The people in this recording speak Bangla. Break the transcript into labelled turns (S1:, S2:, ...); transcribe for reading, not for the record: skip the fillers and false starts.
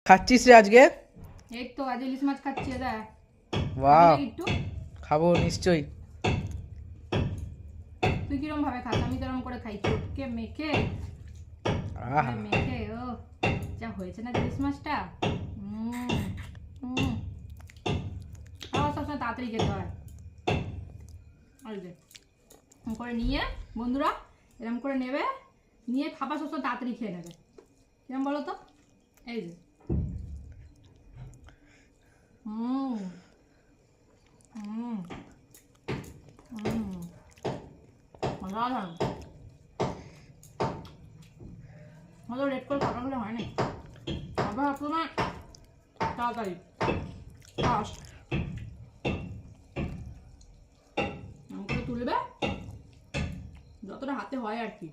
S1: খাচ্ছিস রে আজকে?
S2: এই তো আজ ইলিশ মাছ খাচ্ছি দাদা।
S1: বাহ,
S2: একটু
S1: খাবো নিশ্চয়ই।
S2: তুই কিরম ভাবে খাস? আমি তো এরকম করে খাই, চটকে মেখে
S1: আহা,
S2: মেখে। ও যা হয়েছে না ইলিশ মাছটা। খাওয়া সবসময় তাড়াতাড়ি খেতে হয়। আর যে এরকম করে নিয়ে বন্ধুরা এরকম করে নেবে, নিয়ে খাবার সবসময় তাড়াতাড়ি খেয়ে নেবে। কিরম বলো তো? এই যে হুম হুম হুম অসাধারণ। আমাদের লেট করে খাবার হলে হয় না, খাবার আপনার তাড়াতাড়ি ফাস্ট তুলবে যতটা হাতে হয় আর কি।